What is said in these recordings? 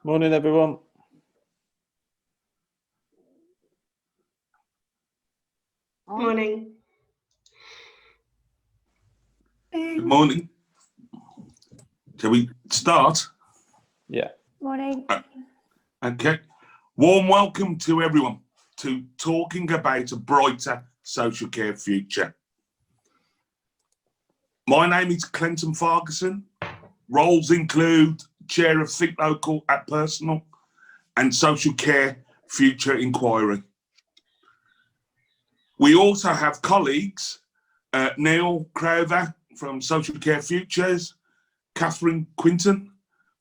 Morning, everyone. Morning. Good morning. Shall we start? Yeah. Morning. Okay. Warm welcome to everyone to talking about a brighter social care future. My name is Clinton Ferguson. Roles include Chair of Think Local at Personal and Social Care Future Inquiry. We also have colleagues, Neil Crowther from Social Care Futures, Catherine Quinton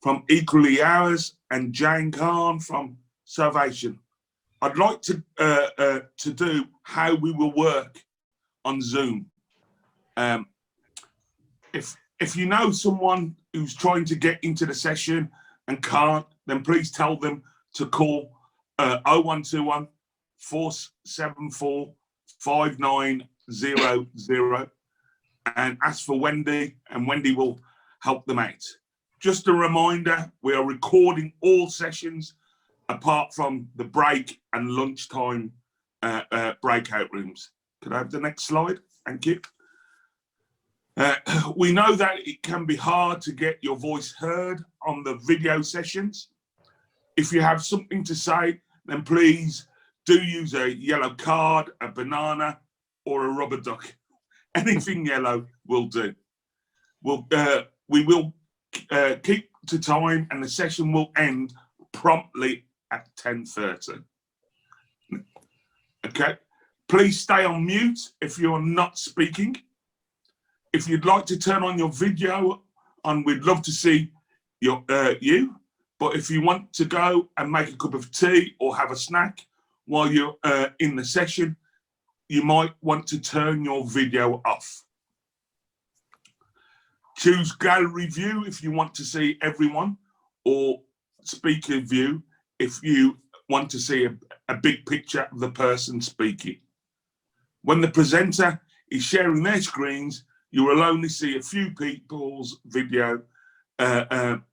from Equally Ours, and Jane Khan from Salvation. I'd like to do how we will work on Zoom. If you know someone who's trying to get into the session and can't, then please tell them to call 0121 474 5900 and ask for Wendy, and Wendy will help them out. Just a reminder, we are recording all sessions apart from the break and lunchtime breakout rooms. Could I have the next slide? Thank you. We know that it can be hard to get your voice heard on the video sessions. If you have something to say, then please do use a yellow card, a banana, or a rubber duck. Anything yellow will do. We will keep to time, and the session will end promptly at 10:30. Okay. Please stay on mute if you're not speaking. If you'd like to turn on your video on, we'd love to see you. But if you want to go and make a cup of tea or have a snack while you're in the session, you might want to turn your video off. Choose gallery view if you want to see everyone, or speaker view if you want to see a big picture of the person speaking. When the presenter is sharing their screens, you will only see a few people's video down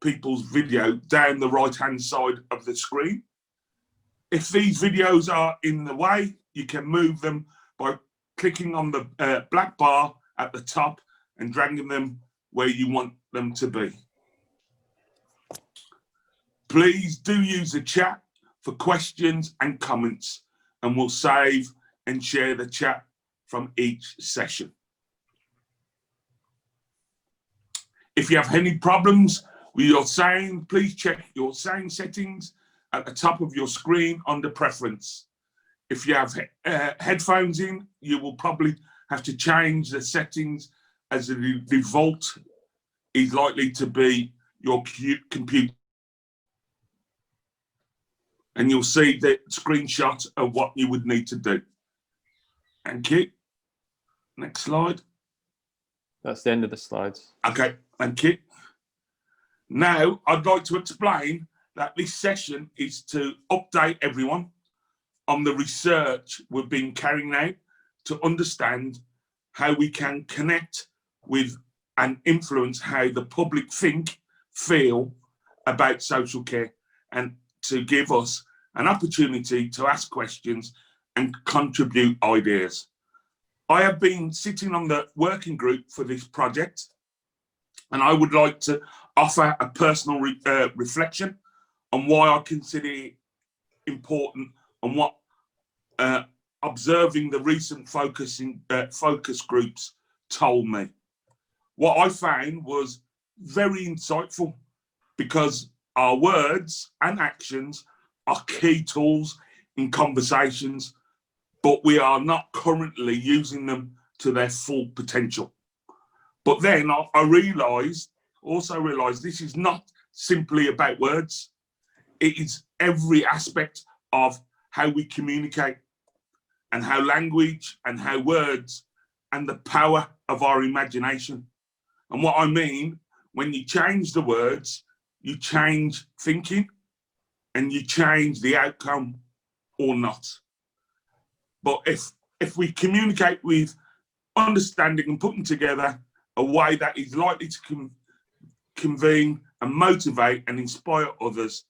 the right-hand side of the screen. If these videos are in the way, you can move them by clicking on the black bar at the top and dragging them where you want them to be. Please do use the chat for questions and comments, and we'll save and share the chat from each session. If you have any problems with your sound, please check your sound settings at the top of your screen under preference. If you have headphones in, you will probably have to change the settings, as the default is likely to be your computer. And you'll see the screenshot of what you would need to do. Thank you. Next slide. That's the end of the slides. Okay, thank you. Now, I'd like to explain that this session is to update everyone on the research we've been carrying out to understand how we can connect with and influence how the public think, feel about social care, and to give us an opportunity to ask questions and contribute ideas. I have been sitting on the working group for this project, and I would like to offer a personal reflection on why I consider it important and what observing the recent focus groups told me. What I found was very insightful, because our words and actions are key tools in conversations, but we are not currently using them to their full potential. But then I also realized this is not simply about words. It is every aspect of how we communicate, and how language and how words and the power of our imagination. And what I mean, when you change the words, you change thinking and you change the outcome or not. But if we communicate with understanding and putting together a way that is likely to convene and motivate and inspire others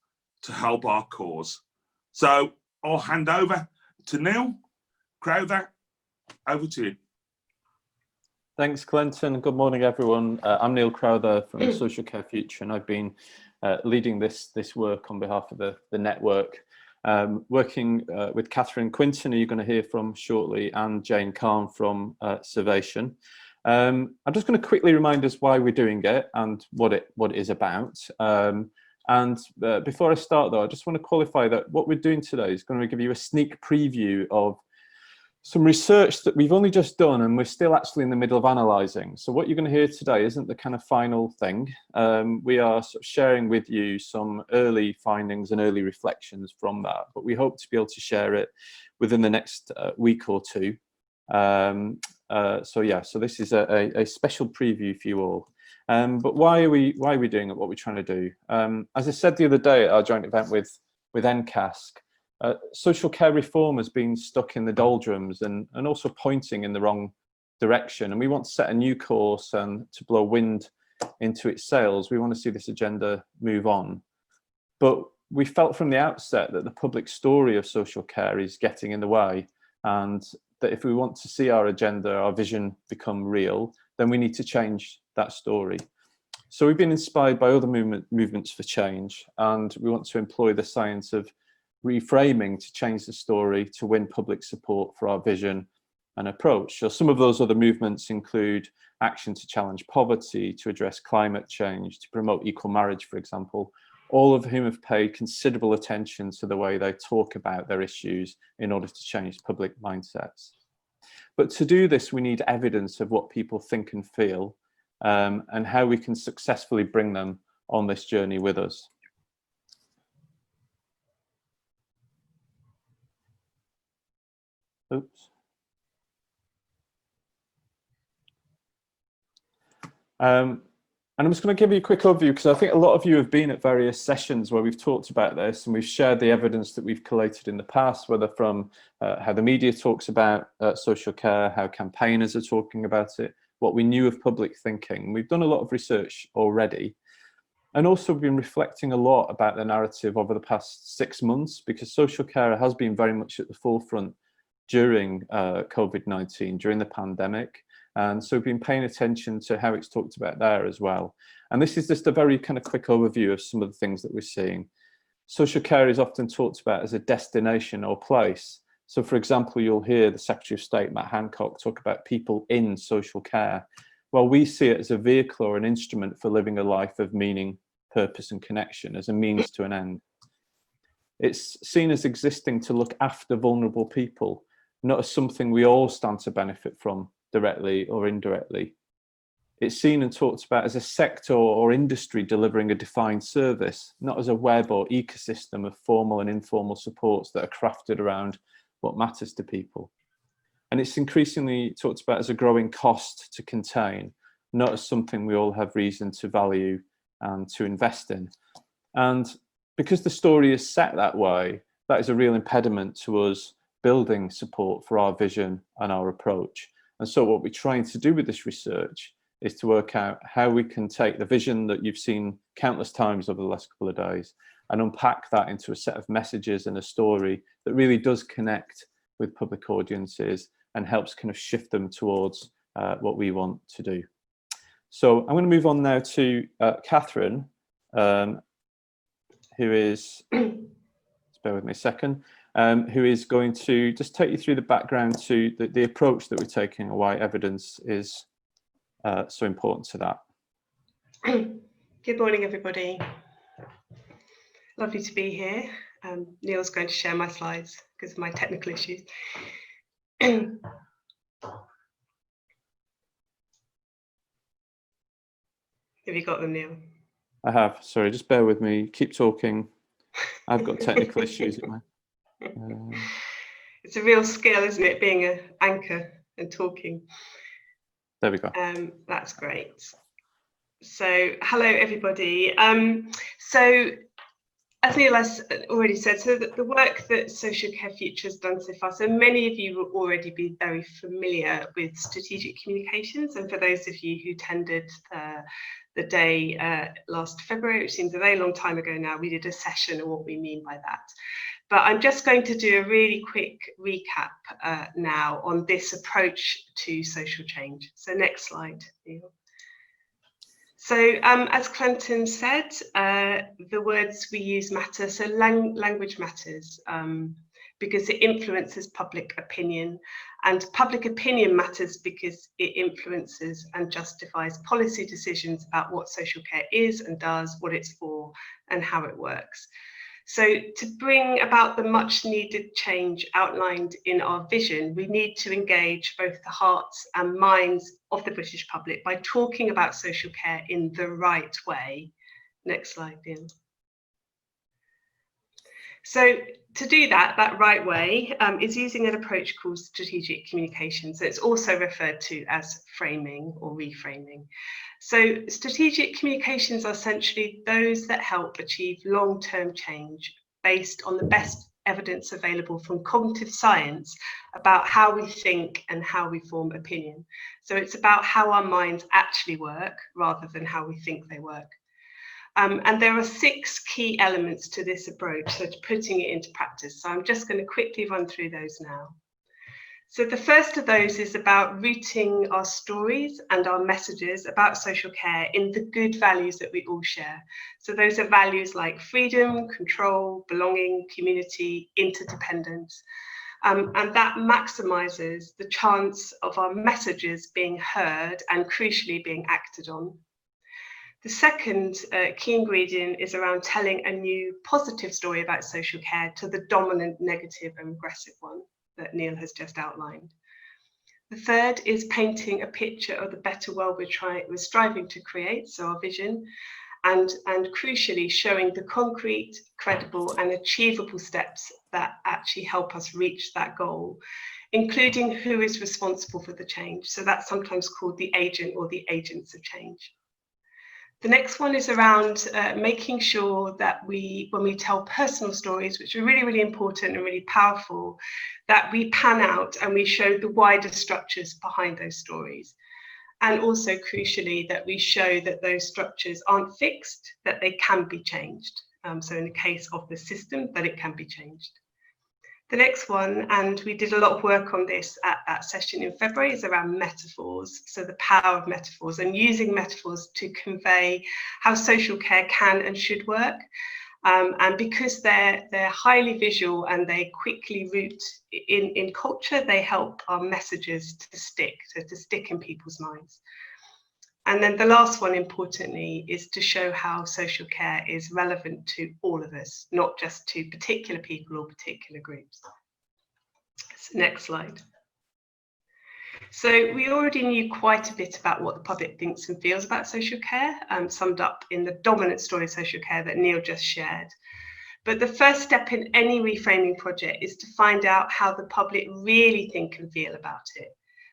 to help our cause. So I'll hand over to Neil Crowther. Over to you. Thanks, Clinton. Good morning, everyone. I'm Neil Crowther from Social Care Future, and I've been leading this work on behalf of the network, working with Catherine Quinton, who you're going to hear from shortly, and Jane Kahn from Servation. I'm just going to quickly remind us why we're doing it and what it is about. Before I start, though, I just want to qualify that what we're doing today is going to give you a sneak preview of some research that we've only just done and we're still actually in the middle of analysing. So what you're going to hear today isn't the kind of final thing. We are sort of sharing with you some early findings and early reflections from that, but we hope to be able to share it within the next week or two. So this is a special preview for you all. But why are we doing it? What we're trying to do? As I said the other day at our joint event with NCASC, social care reform has been stuck in the doldrums and also pointing in the wrong direction. And we want to set a new course and to blow wind into its sails. We want to see this agenda move on. But we felt from the outset that the public story of social care is getting in the way, and that if we want to see our agenda, our vision become real, then we need to change that story. So we've been inspired by other movements for change, and we want to employ the science of reframing to change the story to win public support for our vision and approach. So some of those other movements include action to challenge poverty, to address climate change, to promote equal marriage, for example, all of whom have paid considerable attention to the way they talk about their issues in order to change public mindsets. But to do this, we need evidence of what people think and feel, and how we can successfully bring them on this journey with us. Oops. And I'm just going to give you a quick overview, because I think a lot of you have been at various sessions where we've talked about this and we've shared the evidence that we've collated in the past, whether from how the media talks about social care, how campaigners are talking about it, what we knew of public thinking. We've done a lot of research already. And also we've been reflecting a lot about the narrative over the past 6 months, because social care has been very much at the forefront during COVID-19, during the pandemic. And so we've been paying attention to how it's talked about there as well. And this is just a very kind of quick overview of some of the things that we're seeing. Social care is often talked about as a destination or place. So for example, you'll hear the Secretary of State, Matt Hancock, talk about people in social care. Well, we see it as a vehicle or an instrument for living a life of meaning, purpose and connection, as a means to an end. It's seen as existing to look after vulnerable people, not as something we all stand to benefit from directly or indirectly. It's seen and talked about as a sector or industry delivering a defined service, not as a web or ecosystem of formal and informal supports that are crafted around what matters to people. And it's increasingly talked about as a growing cost to contain, not as something we all have reason to value and to invest in. And because the story is set that way, that is a real impediment to us building support for our vision and our approach. And so what we're trying to do with this research is to work out how we can take the vision that you've seen countless times over the last couple of days and unpack that into a set of messages and a story that really does connect with public audiences and helps kind of shift them towards what we want to do. So I'm going to move on now to Catherine, who is, just bear with me a second, who is going to just take you through the background to the approach that we're taking and why evidence is so important to that. Good morning, everybody. Lovely to be here. Neil's going to share my slides because of my technical issues. Have you got them, Neil? I have. Sorry, just bear with me. Keep talking. I've got technical issues. It's a real skill, isn't it, being an anchor and talking? There we go. That's great. So, hello, everybody. So, as Neil has already said, so the work that Social Care Future has done so far, so many of you will already be very familiar with strategic communications, and for those of you who attended the day last February, which seems a very long time ago now. We did a session on what we mean by that. But I'm just going to do a really quick recap now on this approach to social change. So next slide, Neil. So as Clinton said, the words we use matter. So language matters because it influences public opinion, and public opinion matters because it influences and justifies policy decisions about what social care is and does, what it's for, and how it works. So to bring about the much needed change outlined in our vision, we need to engage both the hearts and minds of the British public by talking about social care in the right way. Next slide, Ian. So to do that right way is using an approach called strategic communication. So it's also referred to as framing or reframing. So strategic communications are essentially those that help achieve long-term change based on the best evidence available from cognitive science about how we think and how we form opinion. So it's about how our minds actually work rather than how we think they work. And there are 6 key elements to this approach, so to putting it into practice. So I'm just going to quickly run through those now. So the first of those is about rooting our stories and our messages about social care in the good values that we all share. So those are values like freedom, control, belonging, community, interdependence. And that maximizes the chance of our messages being heard and crucially being acted on. The second key ingredient is around telling a new positive story about social care to the dominant negative and regressive one that Neil has just outlined. The third is painting a picture of the better world we're striving to create, so our vision, and crucially showing the concrete, credible and achievable steps that actually help us reach that goal, including who is responsible for the change. So that's sometimes called the agent or the agents of change. The next one is around making sure that when we tell personal stories, which are really, really important and really powerful, that we pan out and we show the wider structures behind those stories. And also crucially, that we show that those structures aren't fixed, that they can be changed. So in the case of the system, that it can be changed. The next one, and we did a lot of work on this at that session in February, is around metaphors. So the power of metaphors and using metaphors to convey how social care can and should work. And because they're highly visual and they quickly root in culture, they help our messages to stick in people's minds. And then the last one, importantly, is to show how social care is relevant to all of us, not just to particular people or particular groups. So next slide. So we already knew quite a bit about what the public thinks and feels about social care, summed up in the dominant story of social care that Neil just shared. But the first step in any reframing project is to find out how the public really think and feel about it.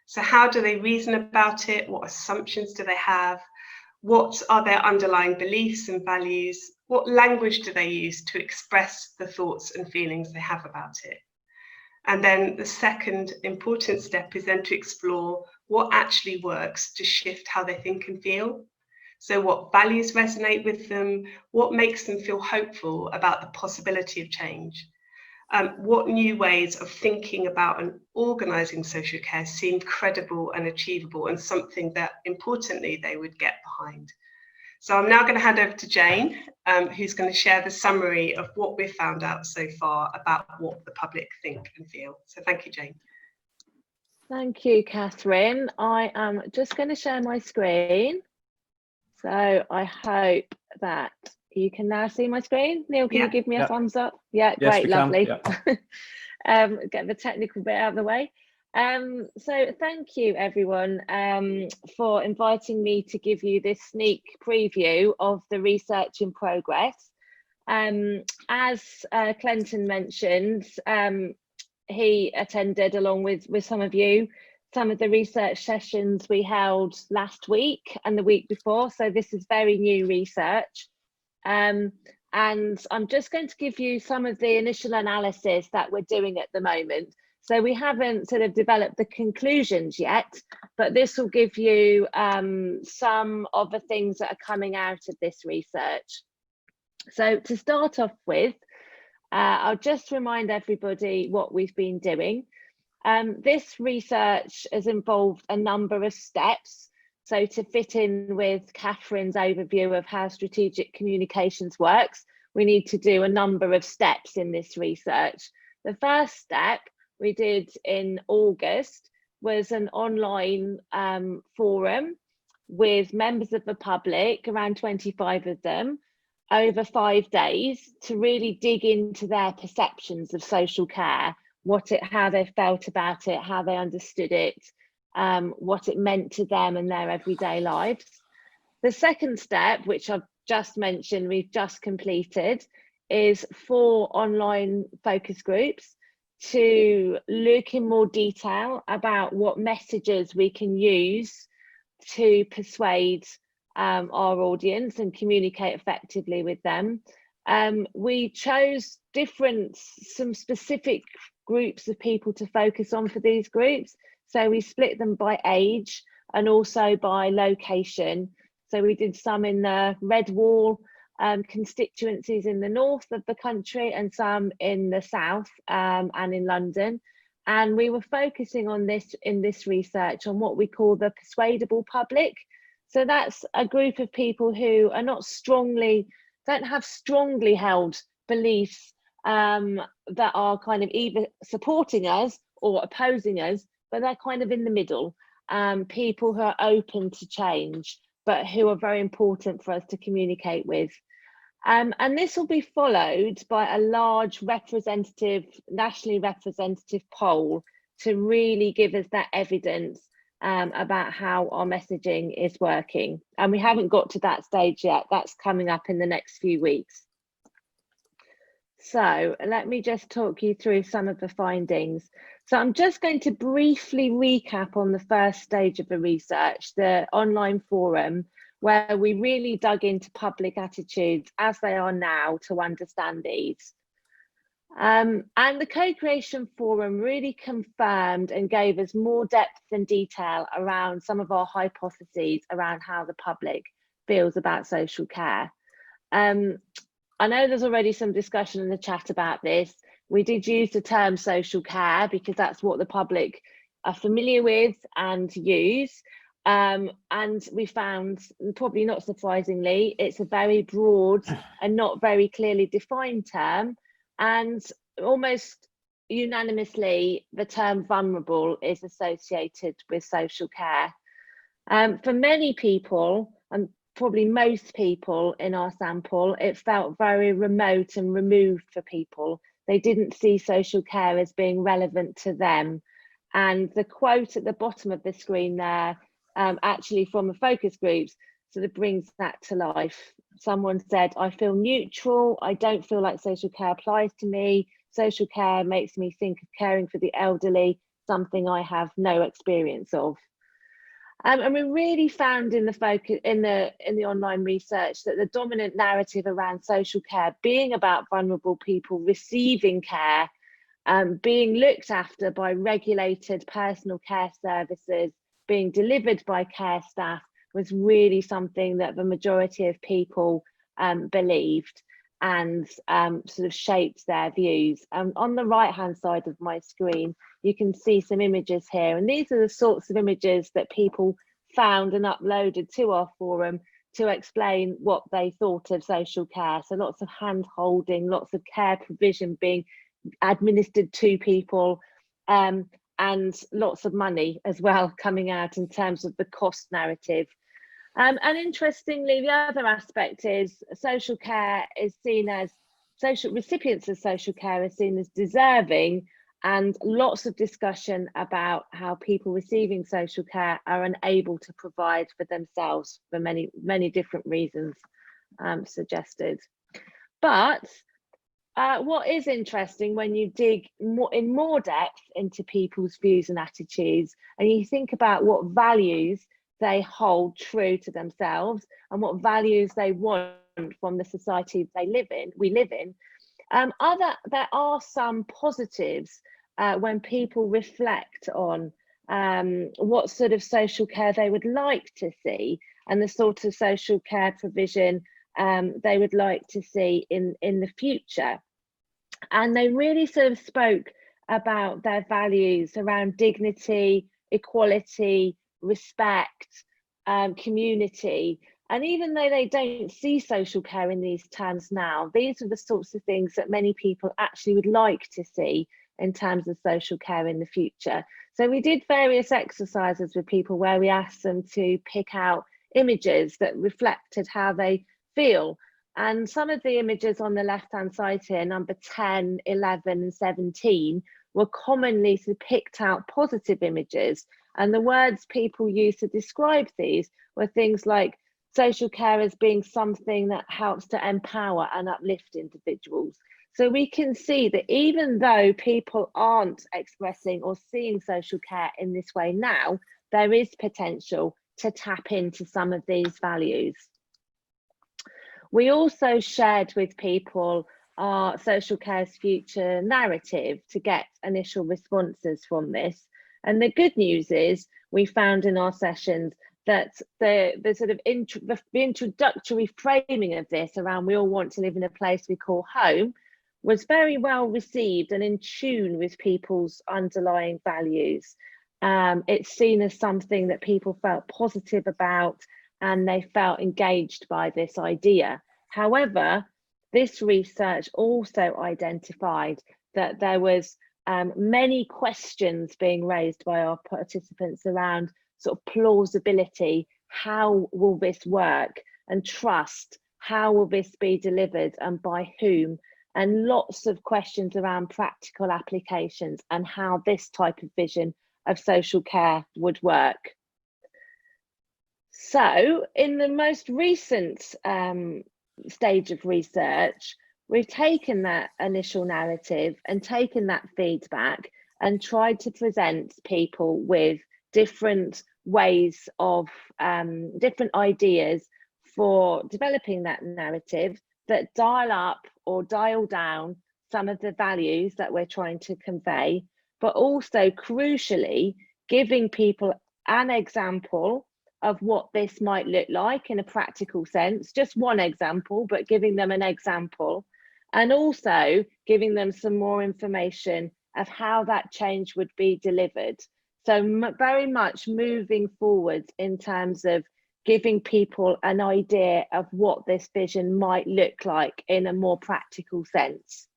So how do they reason about it? What assumptions do they have? What are their underlying beliefs and values? What language do they use to express the thoughts and feelings they have about it? And then the second important step is then to explore what actually works to shift how they think and feel. So what values resonate with them? What makes them feel hopeful about the possibility of change? What new ways of thinking about and organising social care seem credible and achievable and something that, importantly, they would get behind. So I'm now going to hand over to Jane, who's going to share the summary of what we've found out so far about what the public think and feel. So thank you, Jane. Thank you, Catherine. I am just going to share my screen. So I hope that you can now see my screen. Neil, can you give me a thumbs up? Yeah, yes, great, lovely. Get the technical bit out of the way. So thank you everyone for inviting me to give you this sneak preview of the research in progress. As Clinton mentioned, he attended along with some of you some of the research sessions we held last week and the week before, so this is very new research. And I'm just going to give you some of the initial analysis that we're doing at the moment, So we haven't sort of developed the conclusions yet, but this will give you some of the things that are coming out of this research. So to start off with, I'll just remind everybody what we've been doing. This research has involved a number of steps. So to fit in with Catherine's overview of how strategic communications works, we need to do a number of steps in this research. The first step we did in August was an online forum with members of the public, around 25 of them, over 5 days to really dig into their perceptions of social care, how they felt about it, how they understood it, what it meant to them and their everyday lives. The second step, which I've just mentioned, we've just completed, is 4 online focus groups to look in more detail about what messages we can use to persuade our audience and communicate effectively with them. We chose some specific groups of people to focus on for these groups. So we split them by age and also by location. So we did some in the Red Wall constituencies in the north of the country and some in the south and in London. And we were focusing on this in this research on what we call the persuadable public. So that's a group of people who are don't have strongly held beliefs that are kind of either supporting us or opposing us, but they're kind of in the middle, people who are open to change, but who are very important for us to communicate with. And this will be followed by a large nationally representative poll to really give us that evidence about how our messaging is working. And we haven't got to that stage yet. That's coming up in the next few weeks. So let me just talk you through some of the findings. So I'm just going to briefly recap on the first stage of the research, the online forum, where we really dug into public attitudes as they are now to understand these. And the co-creation forum really confirmed and gave us more depth and detail around some of our hypotheses around how the public feels about social care. I know there's already some discussion in the chat about this. We did use the term social care because that's what the public are familiar with and use. And we found, probably not surprisingly, it's a very broad and not very clearly defined term. And almost unanimously, the term vulnerable is associated with social care. For many people, and probably most people in our sample, it felt very remote and removed for people. They didn't see social care as being relevant to them. And the quote at the bottom of the screen there, actually from the focus groups, sort of brings that to life. Someone said, I feel neutral. I don't feel like social care applies to me. Social care makes me think of caring for the elderly, something I have no experience of. And we really found in the online research that the dominant narrative around social care being about vulnerable people receiving care, being looked after by regulated personal care services, being delivered by care staff, was really something that the majority of people believed and sort of shaped their views. On the right hand side of my screen, you can see some images here, and these are the sorts of images that people found and uploaded to our forum to explain what they thought of social care. So lots of hand holding, lots of care provision being administered to people, and lots of money as well coming out in terms of the cost narrative. And interestingly, the other aspect is social care is seen as, recipients of social care are seen as deserving, and lots of discussion about how people receiving social care are unable to provide for themselves for many, many different reasons suggested. But what is interesting when you dig in more depth into people's views and attitudes, and you think about what values they hold true to themselves and what values they want from the society we live in, there are some positives when people reflect on what sort of social care they would like to see and the sort of social care provision they would like to see in the future. And they really sort of spoke about their values around dignity, equality, respect, community. And even though they don't see social care in these terms now, these are the sorts of things that many people actually would like to see in terms of social care in the future. So we did various exercises with people where we asked them to pick out images that reflected how they feel. And some of the images on the left-hand side here, number 10, 11, and 17, were commonly sort of picked out positive images. And the words people used to describe these were things like social care as being something that helps to empower and uplift individuals. So we can see that even though people aren't expressing or seeing social care in this way now, there is potential to tap into some of these values. We also shared with people our social care's future narrative to get initial responses from this. And the good news is we found in our sessions that the sort of the introductory framing of this around we all want to live in a place we call home was very well received and in tune with people's underlying values. It's seen as something that people felt positive about and they felt engaged by this idea. However, this research also identified that there was many questions being raised by our participants around sort of plausibility, how will this work, and trust, how will this be delivered and by whom, and lots of questions around practical applications and how this type of vision of social care would work. So in the most recent stage of research, we've taken that initial narrative and taken that feedback and tried to present people with different ways of different ideas for developing that narrative that dial up or dial down some of the values that we're trying to convey, but also crucially giving people an example of what this might look like in a practical sense, just one example, but giving them an example, and also giving them some more information of how that change would be delivered. So very much moving forward in terms of giving people an idea of what this vision might look like in a more practical sense.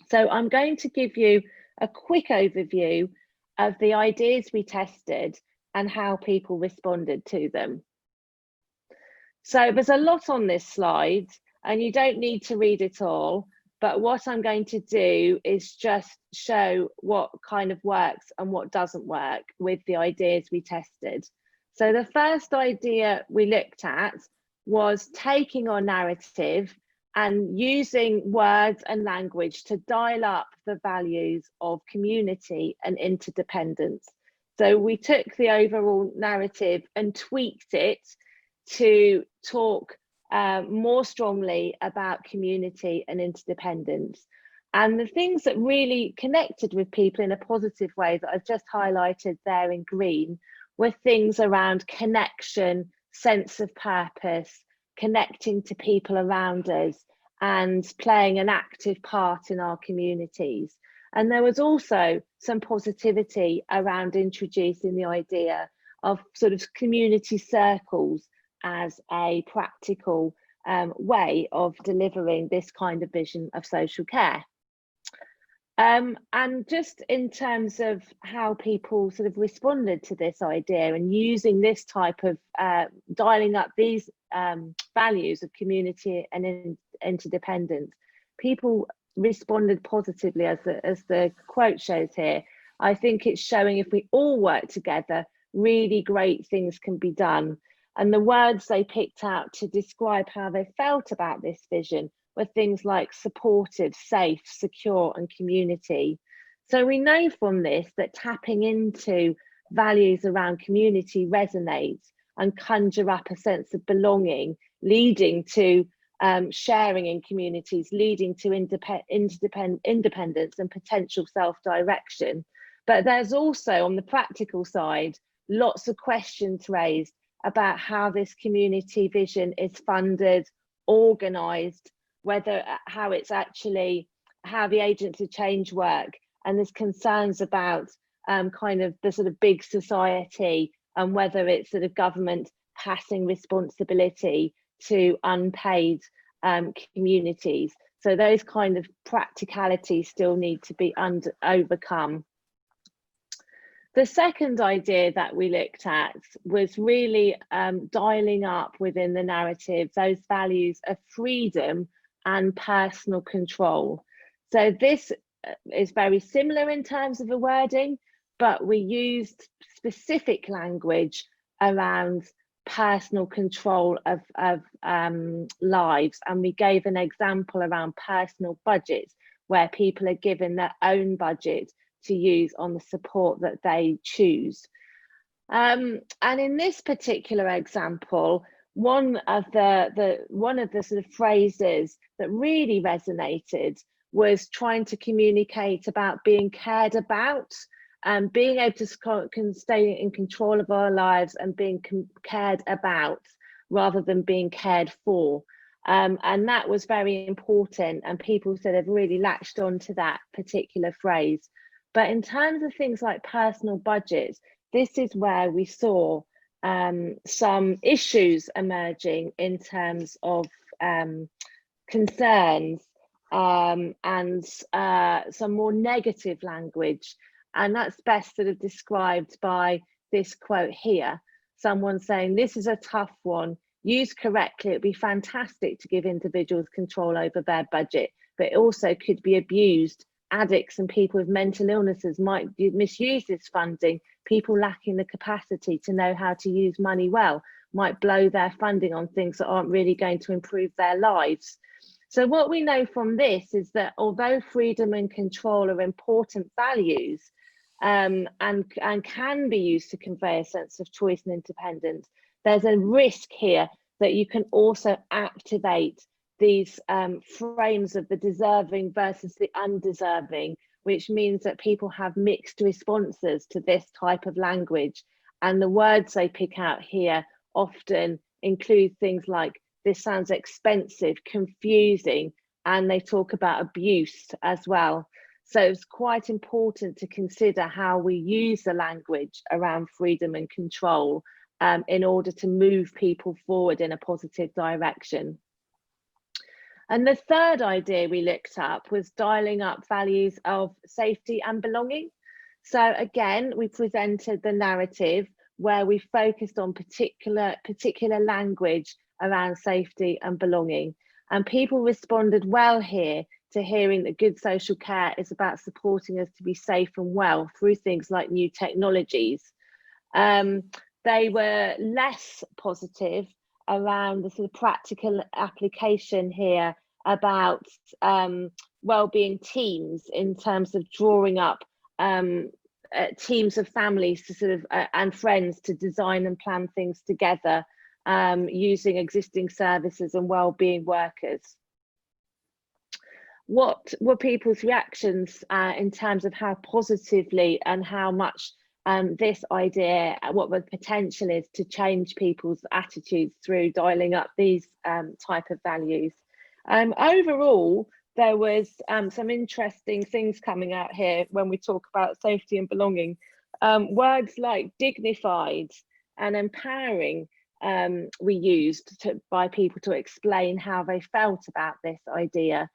So I'm going to give you a quick overview of the ideas we tested and how people responded to them. So there's a lot on this slide and you don't need to read it all, but what I'm going to do is just show what kind of works and what doesn't work with the ideas we tested. So the first idea we looked at was taking our narrative and using words and language to dial up the values of community and interdependence. So we took the overall narrative and tweaked it to talk more strongly about community and interdependence. And the things that really connected with people in a positive way that I've just highlighted there in green were things around connection, sense of purpose, connecting to people around us and playing an active part in our communities. And there was also some positivity around introducing the idea of sort of community circles as a practical way of delivering this kind of vision of social care. And just in terms of how people sort of responded to this idea and using this type of dialing up these values of community and interdependence, people responded positively, as the quote shows here. I think it's showing if we all work together, really great things can be done. And the words they picked out to describe how they felt about this vision were things like supportive, safe, secure, and community. So we know from this that tapping into values around community resonates and conjure up a sense of belonging, leading to sharing in communities, leading to independence and potential self-direction. But there's also, on the practical side, lots of questions raised about how this community vision is funded, organised, how the agents of change work, and there's concerns about kind of the sort of big society and whether it's sort of government passing responsibility to unpaid communities. So those kind of practicalities still need to be overcome. The second idea that we looked at was really dialing up within the narrative those values of freedom and personal control. So this is very similar in terms of the wording, but we used specific language around personal control of lives, and we gave an example around personal budgets where people are given their own budget to use on the support that they choose. And in this particular example, one of the sort of phrases that really resonated was trying to communicate about being cared about and being able to stay in control of our lives and being cared about rather than being cared for. And that was very important, and people said they've really latched on to that particular phrase. But in terms of things like personal budgets, this is where we saw some issues emerging in terms of concerns and some more negative language. And that's best sort of described by this quote here. Someone saying, this is a tough one. Used correctly, it'd be fantastic to give individuals control over their budget, but it also could be abused. Addicts and people with mental illnesses might misuse this funding. People lacking the capacity to know how to use money well might blow their funding on things that aren't really going to improve their lives. So what we know from this is that although freedom and control are important values and can be used to convey a sense of choice and independence, there's a risk here that you can also activate these frames of the deserving versus the undeserving, which means that people have mixed responses to this type of language. And the words they pick out here often include things like, this sounds expensive, confusing, and they talk about abuse as well. So it's quite important to consider how we use the language around freedom and control in order to move people forward in a positive direction. And the third idea we looked up was dialing up values of safety and belonging. So again, we presented the narrative where we focused on particular language around safety and belonging. And people responded well here to hearing that good social care is about supporting us to be safe and well through things like new technologies. They were less positive around the sort of practical application here about wellbeing teams in terms of drawing up teams of families to sort of and friends to design and plan things together using existing services and wellbeing workers. What were people's reactions in terms of how positively and how much this idea, what the potential is to change people's attitudes through dialing up these type of values? Overall, there was some interesting things coming out here when we talk about safety and belonging. Words like dignified and empowering we used by people to explain how they felt about this idea.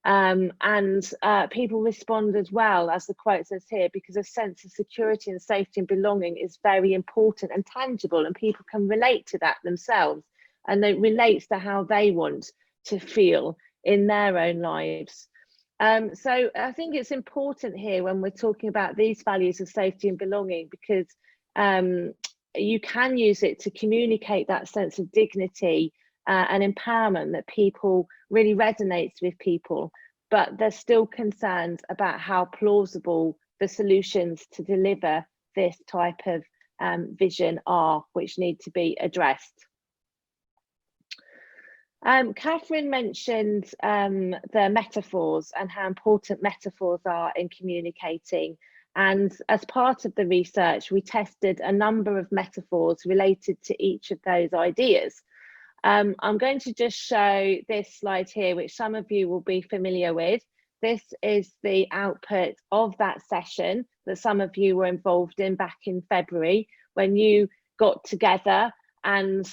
People responded well, as the quote says here, because a sense of security and safety and belonging is very important and tangible, and people can relate to that themselves, and it relates to how they want to feel in their own lives. So I think it's important here when we're talking about these values of safety and belonging, because you can use it to communicate that sense of dignity and empowerment that people really resonates with people, but there's still concerns about how plausible the solutions to deliver this type of vision are, which need to be addressed. Catherine mentioned the metaphors and how important metaphors are in communicating. And as part of the research, we tested a number of metaphors related to each of those ideas. I'm going to just show this slide here, which some of you will be familiar with. This is the output of that session that some of you were involved in back in February, when you got together and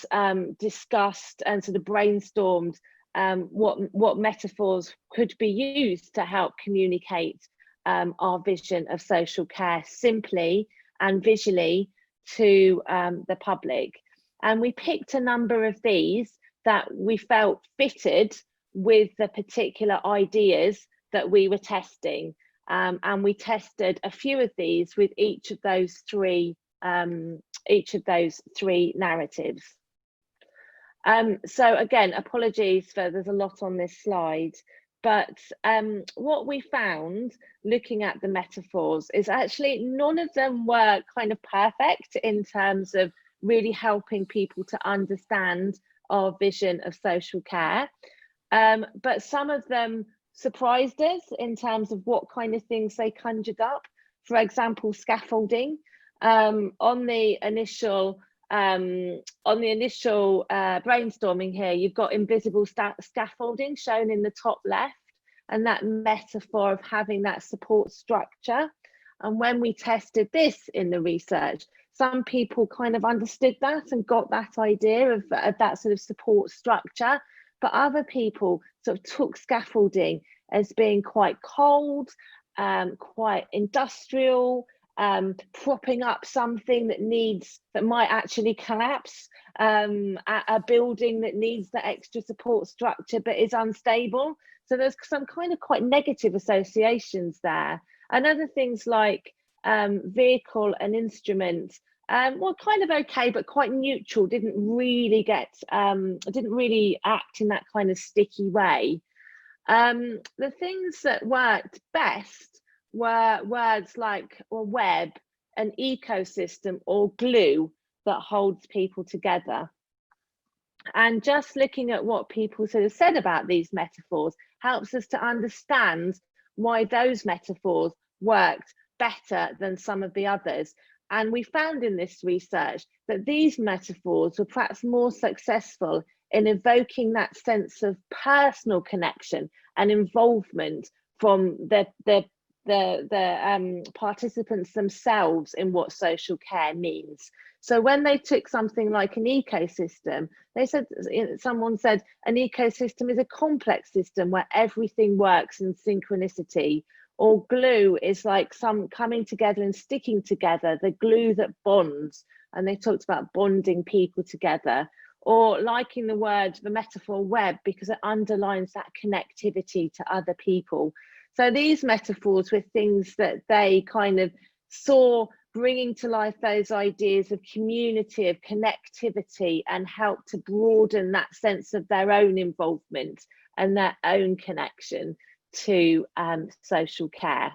discussed and sort of brainstormed what metaphors could be used to help communicate our vision of social care simply and visually to the public. And we picked a number of these that we felt fitted with the particular ideas that we were testing. And we tested a few of these with each of those three narratives. So again, apologies for there's a lot on this slide, but what we found looking at the metaphors is actually none of them were kind of perfect in terms of really helping people to understand our vision of social care. But some of them surprised us in terms of what kind of things they conjured up. For example, scaffolding. On the initial brainstorming here, you've got invisible scaffolding shown in the top left, and that metaphor of having that support structure. And when we tested this in the research, some people kind of understood that and got that idea of that sort of support structure, but other people sort of took scaffolding as being quite cold, quite industrial, propping up something that might actually collapse, a building that needs the extra support structure but is unstable. So there's some kind of quite negative associations there. And other things like vehicle and instrument, well, kind of okay, but quite neutral, didn't really act in that kind of sticky way. The things that worked best were words like a web, an ecosystem, or glue that holds people together. And just looking at what people sort of said about these metaphors helps us to understand why those metaphors worked better than some of the others. And we found in this research that these metaphors were perhaps more successful in evoking that sense of personal connection and involvement from the participants themselves in what social care means. So when they took something like an ecosystem, they said, someone said, an ecosystem is a complex system where everything works in synchronicity. Or glue is like some coming together and sticking together, the glue that bonds. And they talked about bonding people together. Or liking the metaphor web, because it underlines that connectivity to other people. So these metaphors were things that they kind of saw bringing to life those ideas of community, of connectivity, and help to broaden that sense of their own involvement and their own connection to social care.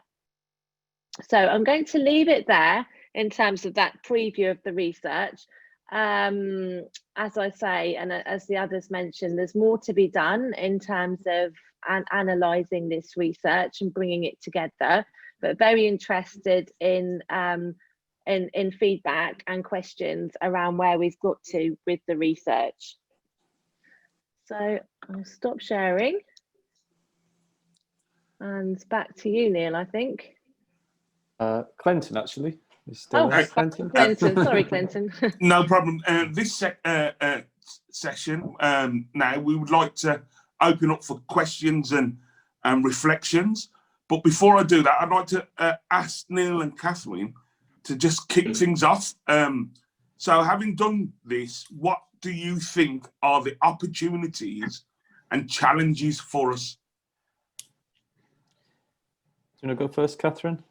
So I'm going to leave it there in terms of that preview of the research. As I say, and as the others mentioned, there's more to be done in terms of analysing this research and bringing it together, but very interested in feedback and questions around where we've got to with the research. So I'll stop sharing. And back to you, Neil, I think. Clinton, actually. Clinton. Sorry, Clinton. No problem. This session, now we would like to open up for questions and reflections. But before I do that, I'd like to ask Neil and Catherine to just kick things off. So having done this, what do you think are the opportunities and challenges for us? Do you want to go first, Catherine?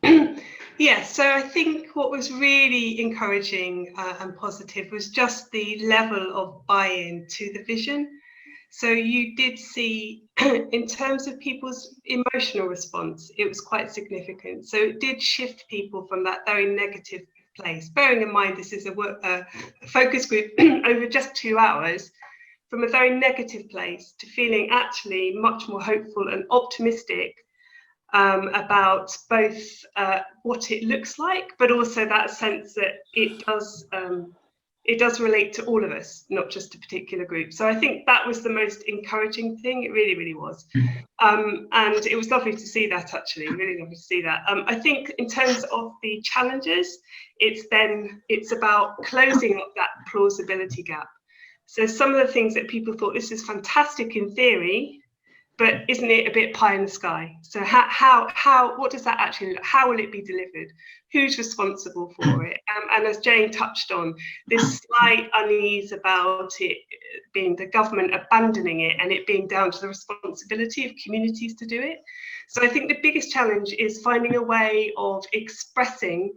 Yeah, so I think what was really encouraging and positive was just the level of buy-in to the vision. So you did see, in terms of people's emotional response, it was quite significant. So it did shift people from that very negative place. Bearing in mind, this is a focus group over just 2 hours, from a very negative place to feeling actually much more hopeful and optimistic about both what it looks like, but also that sense that it does relate to all of us, not just a particular group. So I think that was the most encouraging thing. It really, really was. And it was lovely to see that, actually, really lovely to see that. I think in terms of the challenges, it's about closing up that plausibility gap. So some of the things that people thought, this is fantastic in theory, but isn't it a bit pie in the sky? So what does that actually look? How will it be delivered? Who's responsible for it? And as Jane touched on, this slight unease about it being the government abandoning it and it being down to the responsibility of communities to do it. So I think the biggest challenge is finding a way of expressing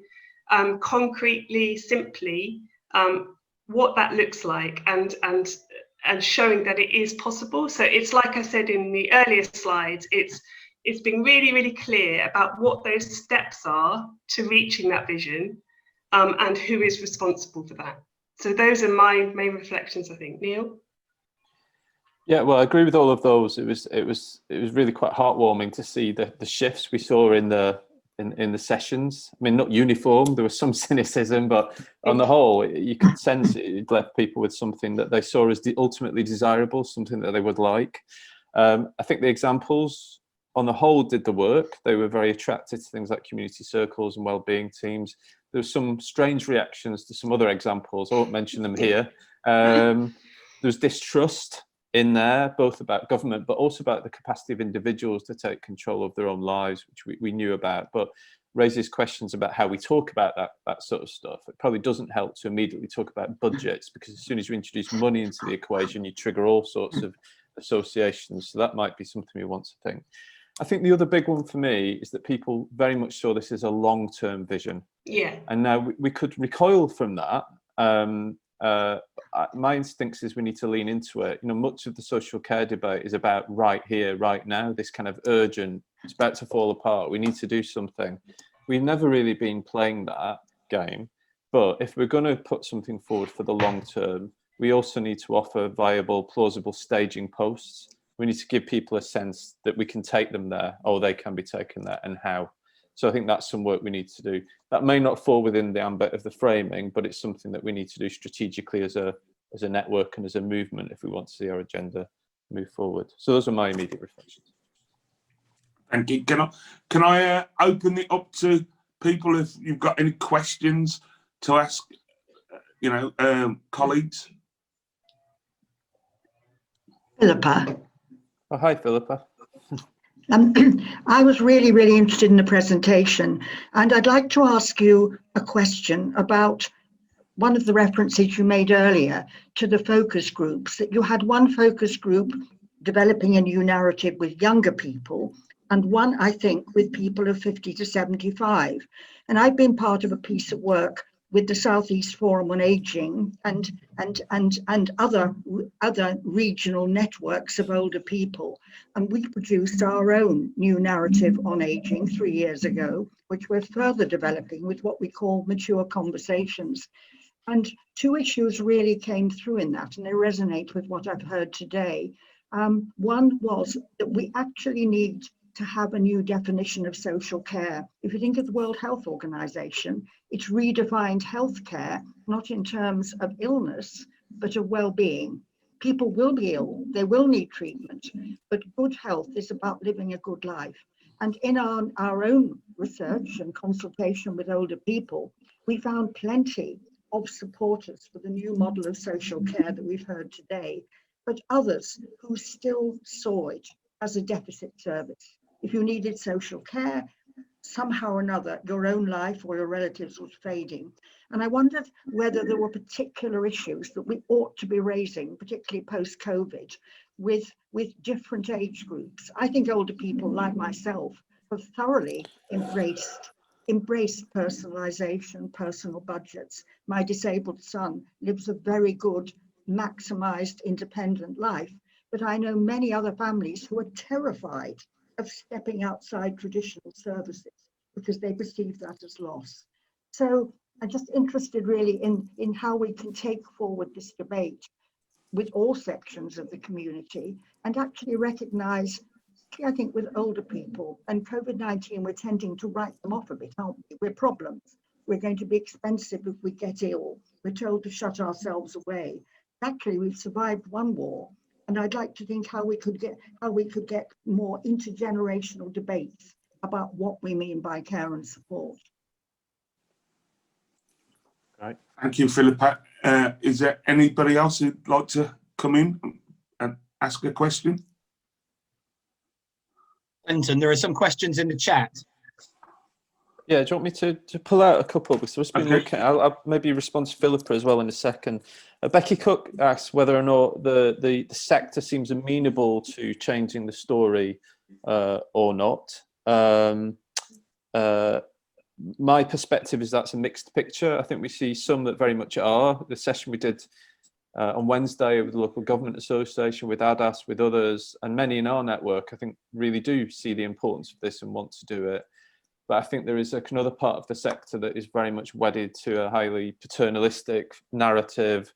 concretely, simply, what that looks like and showing that it is possible. So it's like I said in the earlier slides, it's been really, really clear about what those steps are to reaching that vision, and who is responsible for that. So those are my main reflections, I think. Neil? Yeah, well, I agree with all of those. It was really quite heartwarming to see the shifts we saw in the sessions. I mean, not uniform, there was some cynicism, but on the whole, you could sense it left people with something that they saw as ultimately desirable, something that they would like. I think the examples on the whole did the work. They were very attracted to things like community circles and wellbeing teams. There were some strange reactions to some other examples. I won't mention them here. There's distrust in there, both about government, but also about the capacity of individuals to take control of their own lives, which we knew about, but raises questions about how we talk about that sort of stuff. It probably doesn't help to immediately talk about budgets, because as soon as you introduce money into the equation, you trigger all sorts of associations. So that might be something we want to think. I think the other big one for me is that people very much saw this as a long-term vision. Yeah. And now we could recoil from that. My instincts is we need to lean into it. You know, much of the social care debate is about right here, right now, this kind of urgent, it's about to fall apart, we need to do something. We've never really been playing that game, but if we're going to put something forward for the long term, we also need to offer viable, plausible staging posts. We need to give people a sense that we can take them there, or they can be taken there, and how. So I think that's some work we need to do. That may not fall within the ambit of the framing, but it's something that we need to do strategically as a network and as a movement if we want to see our agenda move forward. So those are my immediate reflections. Thank you. Can I open it up to people if you've got any questions to ask, colleagues? Philippa. Oh, hi, Philippa. I was really, really interested in the presentation, and I'd like to ask you a question about one of the references you made earlier to the focus groups, that you had one focus group developing a new narrative with younger people, and one, I think, with people of 50 to 75. And I've been part of a piece of work with the Southeast Forum on Aging and other regional networks of older people. And we produced our own new narrative on aging 3 years ago, which we're further developing with what we call mature conversations. And two issues really came through in that, and they resonate with what I've heard today. One was that we actually need to have a new definition of social care. If you think of the World Health Organization, it's redefined healthcare, not in terms of illness, but of well-being. People will be ill, they will need treatment, but good health is about living a good life. And in our own research and consultation with older people, we found plenty of supporters for the new model of social care that we've heard today, but others who still saw it as a deficit service. If you needed social care, somehow or another, your own life or your relatives was fading. And I wondered whether there were particular issues that we ought to be raising, particularly post-COVID, with different age groups. I think older people like myself have thoroughly embraced personalization, personal budgets. My disabled son lives a very good, maximized, independent life. But I know many other families who are terrified of stepping outside traditional services because they perceive that as loss. So I'm just interested really in how we can take forward this debate with all sections of the community and actually recognise, I think with older people and COVID-19, we're tending to write them off a bit, aren't we? We're problems. We're going to be expensive if we get ill. We're told to shut ourselves away. Actually, we've survived one war, and I'd like to think how we could get more intergenerational debates about what we mean by care and support. Right. Thank you, Philippa. Is there anybody else who'd like to come in and ask a question? Clinton, there are some questions in the chat. Yeah, do you want me to pull out a couple? Because I've been Okay. looking, I'll maybe respond to Philippa as well in a second. Becky Cook asks whether or not the sector seems amenable to changing the story or not. My perspective is that's a mixed picture. I think we see some that very much are. The session we did on Wednesday with the Local Government Association, with ADAS, with others, and many in our network, I think really do see the importance of this and want to do it. But I think there is another part of the sector that is very much wedded to a highly paternalistic narrative,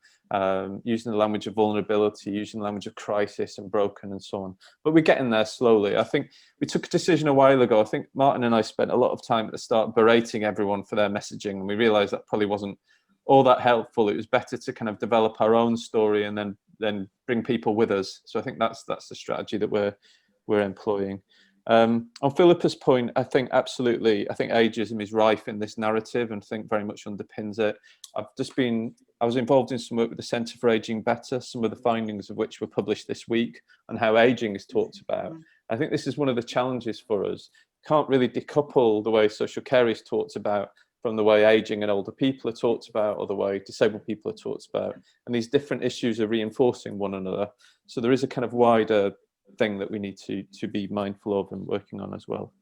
using the language of vulnerability, using the language of crisis and broken and so on. But we're getting there slowly. I think we took a decision a while ago. I think Martin and I spent a lot of time at the start berating everyone for their messaging, and we realized that probably wasn't all that helpful. It was better to kind of develop our own story and then bring people with us. So I think that's the strategy that we're employing. On Philippa's point, I think absolutely, I think ageism is rife in this narrative and I think very much underpins it. I was involved in some work with the Centre for Ageing Better, some of the findings of which were published this week on how ageing is talked about. I think this is one of the challenges for us. Can't really decouple the way social care is talked about from the way ageing and older people are talked about or the way disabled people are talked about. And these different issues are reinforcing one another. So there is a kind of wider thing that we need to be mindful of and working on as well.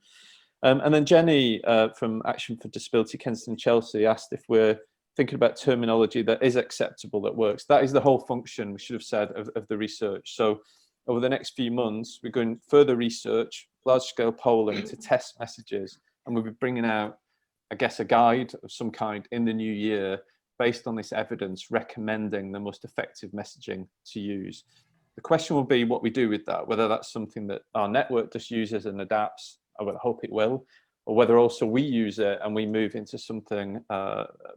And then Jenny from Action for Disability Kensington Chelsea asked if we're thinking about terminology that is acceptable, that works. That is the whole function, we should have said, of the research. So over the next few months, we're going further research, large-scale polling to test messages, and we'll be bringing out, I guess, a guide of some kind in the new year based on this evidence recommending the most effective messaging to use. The question will be what we do with that, whether that's something that our network just uses and adapts, I would hope it will, or whether also we use it and we move into something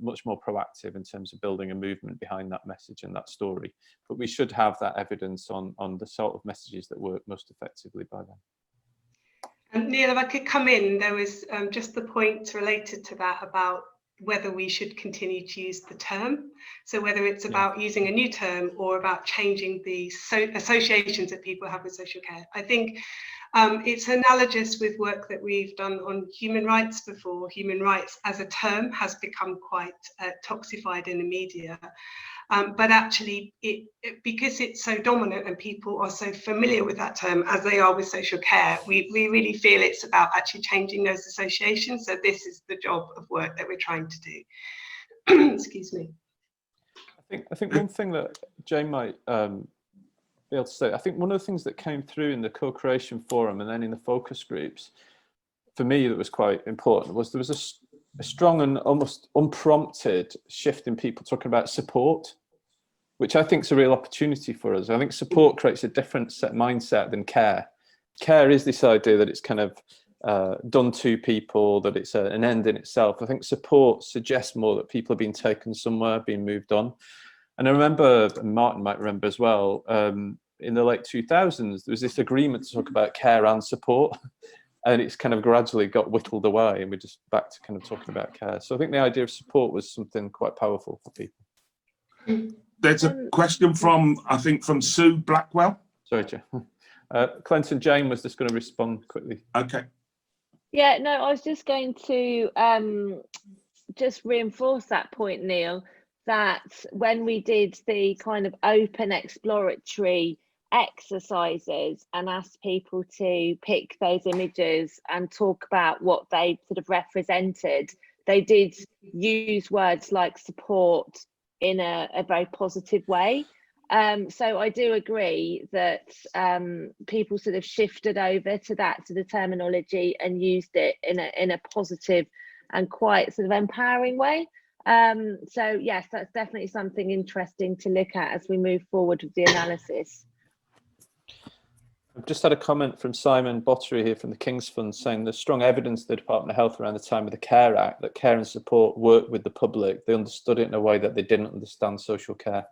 much more proactive in terms of building a movement behind that message and that story. But we should have that evidence on the sort of messages that work most effectively by then. Neil, if I could come in, there was just the point related to that about whether we should continue to use the term. So whether it's about using a new term or about changing the associations that people have with social care. I think it's analogous with work that we've done on human rights before. Human rights as a term has become quite toxified in the media. But actually, because it's so dominant and people are so familiar with that term as they are with social care, we really feel it's about actually changing those associations. So this is the job of work that we're trying to do. Excuse me. I think one thing that Jane might be able to say, I think one of the things that came through in the co-creation forum and then in the focus groups, for me, that was quite important, was there was a strong and almost unprompted shift in people talking about support, which I think is a real opportunity for us. I think support creates a different mindset than care. Care is this idea that it's kind of done to people, that it's an end in itself. I think support suggests more that people are being taken somewhere, being moved on. And I remember, and Martin might remember as well, in the late 2000s, there was this agreement to talk about care and support. And it's kind of gradually got whittled away and we're just back to kind of talking about care. So I think the idea of support was something quite powerful for people. There's a question from, I think, from Sue Blackwell. Sorry, Jane. Clinton, Jane was just going to respond quickly. Okay. Yeah, no, I was just going to just reinforce that point, Neil, that when we did the kind of open exploratory exercises and asked people to pick those images and talk about what they sort of represented, they did use words like support in a very positive way. So I do agree that people sort of shifted over to the terminology and used it in a positive and quite sort of empowering way. So yes, that's definitely something interesting to look at as we move forward with the analysis. I've just had a comment from Simon Bottery here from the King's Fund saying there's strong evidence the Department of Health around the time of the Care Act that care and support worked with the public. They understood it in a way that they didn't understand social care.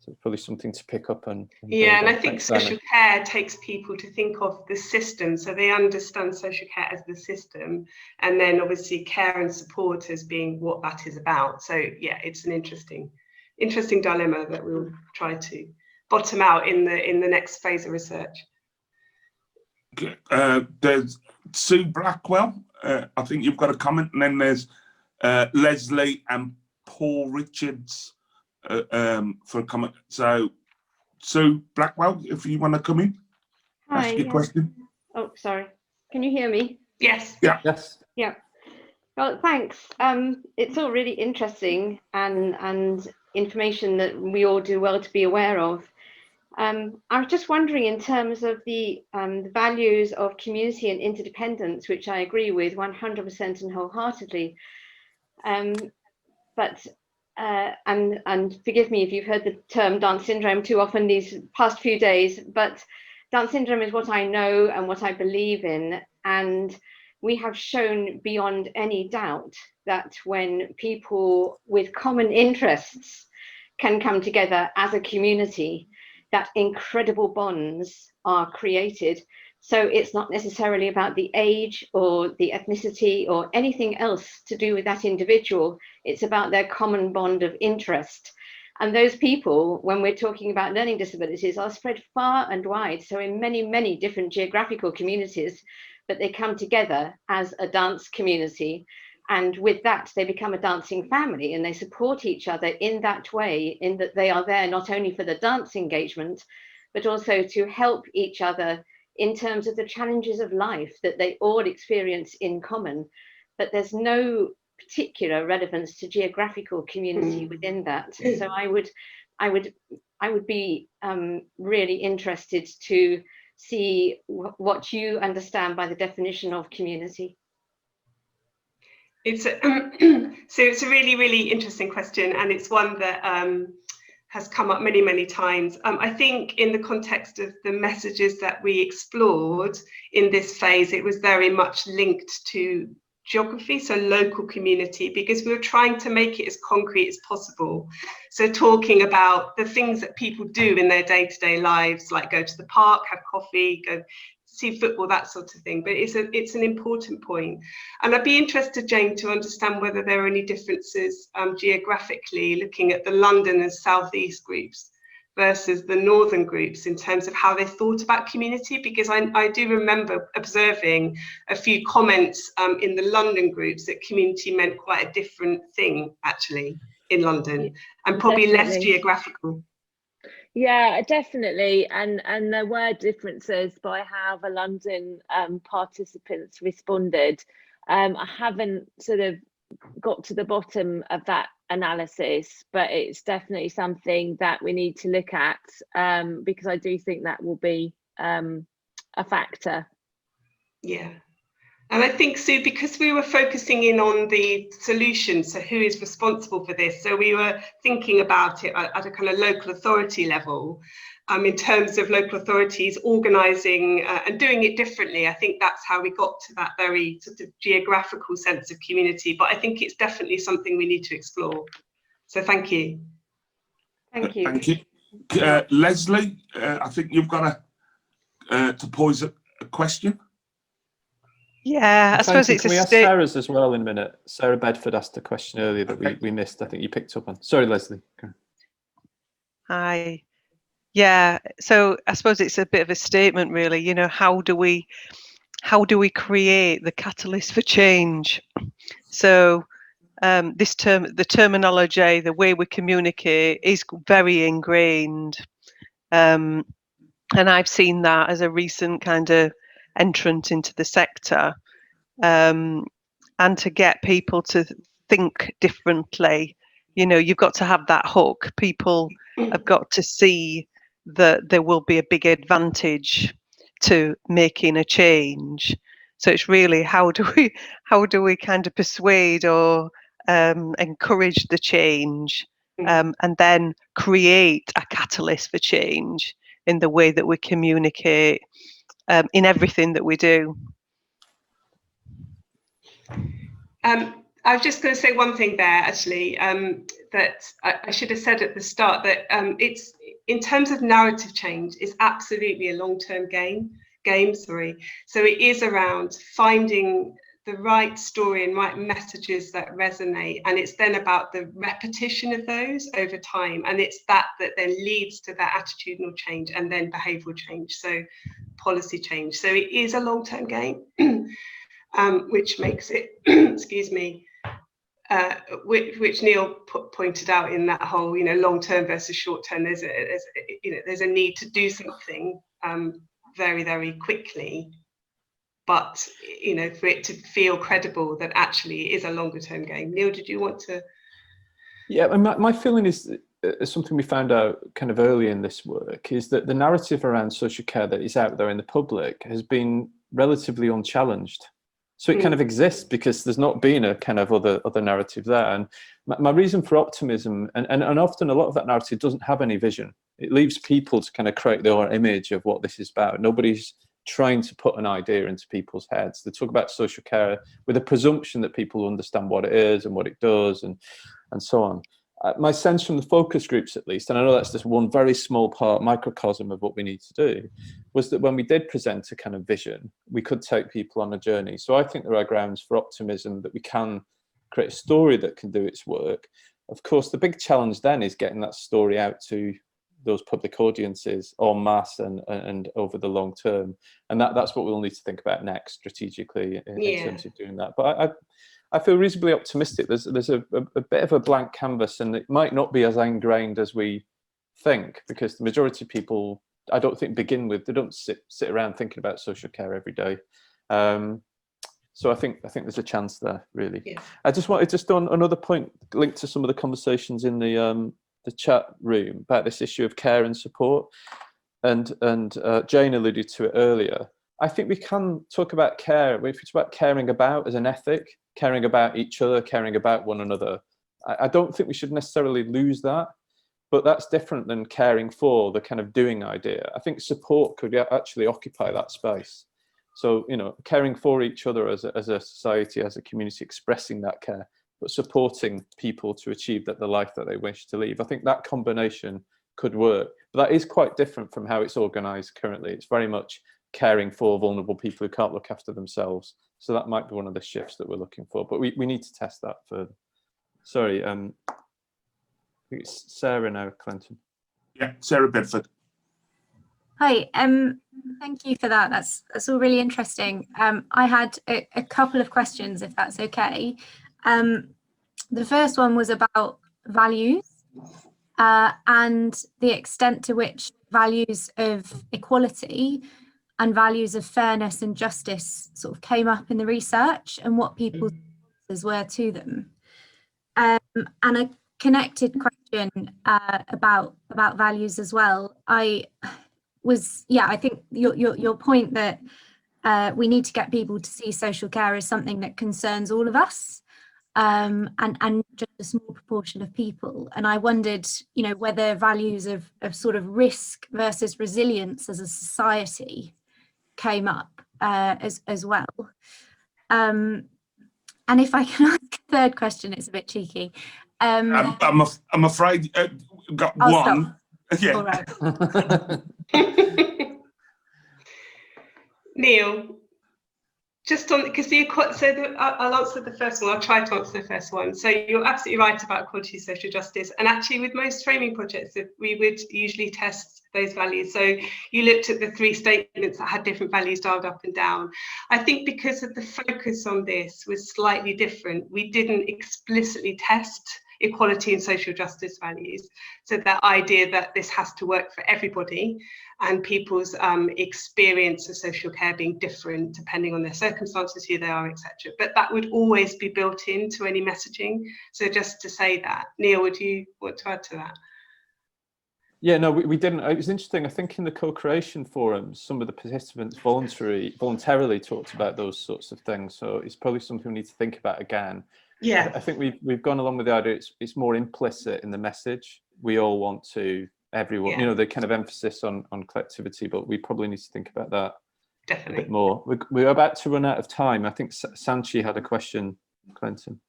So it's probably something to pick up and yeah, and on. I think Thanks, social Simon. care takes people to think of the system, so they understand social care as the system, and then obviously care and support as being what that is about. So yeah, it's an interesting dilemma that we'll try to bottom out in the next phase of research. There's Sue Blackwell. I think you've got a comment, and then there's Leslie and Paul Richards for a comment. So Sue Blackwell, if you want to come in, ask your question. Oh, sorry. Can you hear me? Yes. Yeah. Yes. Yeah. Well, thanks. It's all really interesting and information that we all do well to be aware of. I was just wondering, in terms of the values of community and interdependence, which I agree with 100% and wholeheartedly. But and forgive me if you've heard the term Down syndrome too often these past few days, but Down syndrome is what I know and what I believe in, and we have shown beyond any doubt that when people with common interests can come together as a community, that incredible bonds are created. So it's not necessarily about the age or the ethnicity or anything else to do with that individual. It's about their common bond of interest. And those people, when we're talking about learning disabilities, are spread far and wide. So in many, many different geographical communities, but they come together as a dance community. And with that, they become a dancing family, and they support each other in that way, in that they are there not only for the dance engagement, but also to help each other in terms of the challenges of life that they all experience in common. But there's no particular relevance to geographical community within that. So I would be really interested to see what you understand by the definition of community. So it's a really, really interesting question, and it's one that has come up many, many times. I think in the context of the messages that we explored in this phase, it was very much linked to geography, so local community, because we were trying to make it as concrete as possible. So talking about the things that people do in their day-to-day lives, like go to the park, have coffee, go see football, that sort of thing. But it's an important point. And I'd be interested, Jane, to understand whether there are any differences geographically, looking at the London and South East groups versus the Northern groups in terms of how they thought about community, because I do remember observing a few comments in the London groups that community meant quite a different thing, actually, in London, and probably less geographical. Yeah, definitely, and there were differences by how the London participants responded. I haven't sort of got to the bottom of that analysis, but it's definitely something that we need to look at, because I do think that will be a factor. Yeah. And I think, Sue, because we were focusing in on the solution, so who is responsible for this? So we were thinking about it at a kind of local authority level, in terms of local authorities organising and doing it differently. I think that's how we got to that very sort of geographical sense of community. But I think it's definitely something we need to explore. So thank you. Thank you. Thank you. Leslie, I think you've got to pose a question. Yeah, I suppose it's Can we ask Sarah's as well in a minute? Sarah Bedford asked a question earlier that we missed. I think you picked up on. Sorry, Leslie. Hi. Yeah, so I suppose it's a bit of a statement, really. You know, how do we create the catalyst for change? So the terminology, the way we communicate is very ingrained, and I've seen that as a recent kind of entrant into the sector, and to get people to think differently, you know, you've got to have that hook. People have got to see that there will be a big advantage to making a change. So it's really how do we kind of persuade or encourage the change, and then create a catalyst for change in the way that we communicate, in everything that we do. I was just going to say one thing there, actually, that I should have said at the start, that it's, in terms of narrative change, is absolutely a long-term game. So it is around finding the right story and right messages that resonate, and it's then about the repetition of those over time, and it's that then leads to that attitudinal change and then behavioural change, so policy change. So it is a long-term game, which makes it, excuse me, which Neil pointed out in that whole, long-term versus short-term. There's a need to do something very, very quickly, but for it to feel credible that actually it is a longer-term game. Neil, did you want to? Yeah, my feeling is something we found out kind of early in this work is that the narrative around social care that is out there in the public has been relatively unchallenged. So it kind of exists because there's not been a kind of other narrative there. And my reason for optimism, and often a lot of that narrative doesn't have any vision. It leaves people to kind of create their own image of what this is about. Nobody's trying to put an idea into people's heads. They talk about social care with a presumption that people understand what it is and what it does and so on. My sense from the focus groups, at least, and I know that's just one very small part, microcosm of what we need to do, was that when we did present a kind of vision, we could take people on a journey. So I think there are grounds for optimism that we can create a story that can do its work. Of course, the big challenge then is getting that story out to those public audiences en masse and over the long term. And that's what we'll need to think about next strategically in terms of doing that. But I feel reasonably optimistic. There's a bit of a blank canvas, and it might not be as ingrained as we think, because the majority of people, I don't think, begin with, they don't sit around thinking about social care every day. So I think there's a chance there, really. Yeah. I just wanted on another point linked to some of the conversations in the chat room about this issue of care and support, and Jane alluded to it earlier. I think we can talk about care, if it's about caring about as an ethic, caring about each other, caring about one another. I don't think we should necessarily lose that, but that's different than caring for, the kind of doing idea. I think support could actually occupy that space. So, caring for each other as a society, as a community, expressing that care, but supporting people to achieve the life that they wish to live. I think that combination could work, but that is quite different from how it's organised currently. It's very much caring for vulnerable people who can't look after themselves. So that might be one of the shifts that we're looking for, but we need to test that further. Sorry, I think it's Sarah now, Clinton. Yeah, Sarah Bedford. Hi, thank you for that. That's all really interesting. I had a couple of questions, if that's okay. The first one was about values and the extent to which values of equality and values of fairness and justice sort of came up in the research, and what people's answers were to them. And a connected question about values as well. I think your point that we need to get people to see social care as something that concerns all of us, and just a small proportion of people. And I wondered, whether values of sort of risk versus resilience as a society came up as well. And if I can ask a third question, it's a bit cheeky. I'm afraid got I'll one. Stop. Yeah. All right. Neil, just on, because I'll answer the first one. I'll try to answer the first one. So you're absolutely right about equality, social justice, and actually with most framing projects, we would usually test those values. So you looked at the 3 statements that had different values dialed up and down. I think because of the focus on this was slightly different, we didn't explicitly test equality and social justice values. So that idea that this has to work for everybody, and people's experience of social care being different depending on their circumstances, who they are, etc. But that would always be built into any messaging. So just to say that. Neil, would you want to add to that? Yeah, no, we didn't. It was interesting. I think in the co-creation forums, some of the participants voluntarily talked about those sorts of things. So it's probably something we need to think about again. Yeah. I think we've gone along with the idea. It's more implicit in the message. We all want to, everyone, Yeah. the kind of emphasis on collectivity, but we probably need to think about that Definitely. a bit more. We're about to run out of time. I think Sanchi had a question, Clinton.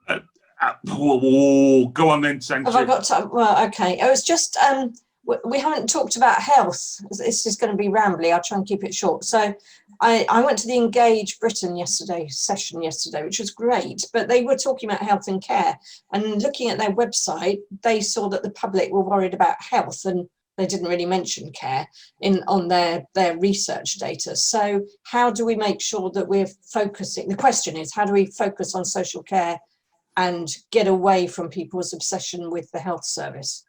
Go on then, Sanchi. Have I got time? Well, okay. It was just we haven't talked about health. This is going to be rambly. I'll try and keep it short. So I went to the Engage Britain session yesterday, which was great, but they were talking about health and care, and looking at their website, they saw that the public were worried about health, and they didn't really mention care on their research data. So how do we make sure that we're focusing? The question is, how do we focus on social care and get away from people's obsession with the health service?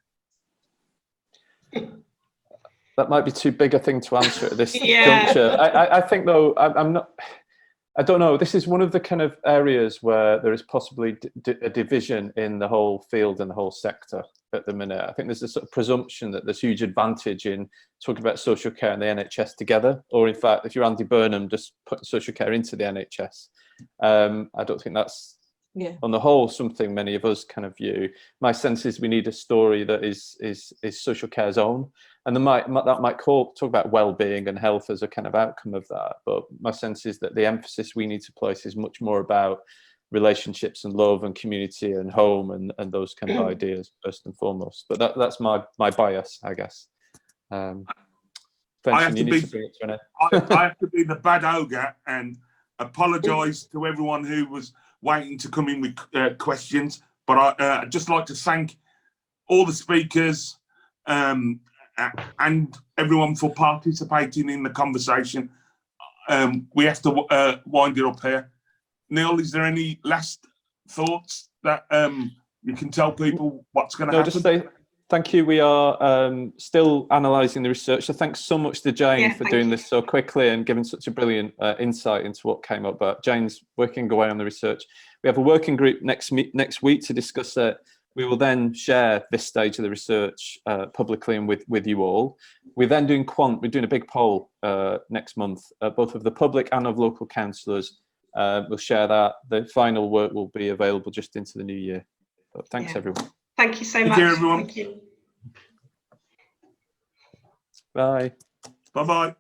That might be too big a thing to answer at this Yeah. juncture. I think, though, I don't know. This is one of the kind of areas where there is possibly a division in the whole field and the whole sector at the minute. I think there's a sort of presumption that there's huge advantage in talking about social care and the NHS together, or in fact, if you're Andy Burnham, just putting social care into the NHS. I don't think that's, on the whole, something many of us kind of view. My sense is we need a story that is social care's own, and that might talk about well-being and health as a kind of outcome of that. But my sense is that the emphasis we need to place is much more about relationships and love and community and home and those kind of ideas first and foremost. But that's my bias, I guess. I have to be the bad ogre and apologise to everyone who was waiting to come in with questions, but I'd just like to thank all the speakers and everyone for participating in the conversation. We have to wind it up here. Neil, is there any last thoughts that you can tell people what's going to happen? Just say thank you. We are still analysing the research. So thanks so much to Jane for doing this so quickly and giving such a brilliant insight into what came up. But Jane's working away on the research. We have a working group next week to discuss it. We will then share this stage of the research publicly and with you all. We're then doing We're doing a big poll next month, both of the public and of local councillors. We'll share that. The final work will be available just into the new year. But thanks, everyone. Thank you so much. Thank you, everyone. Thank you. Bye. Bye-bye.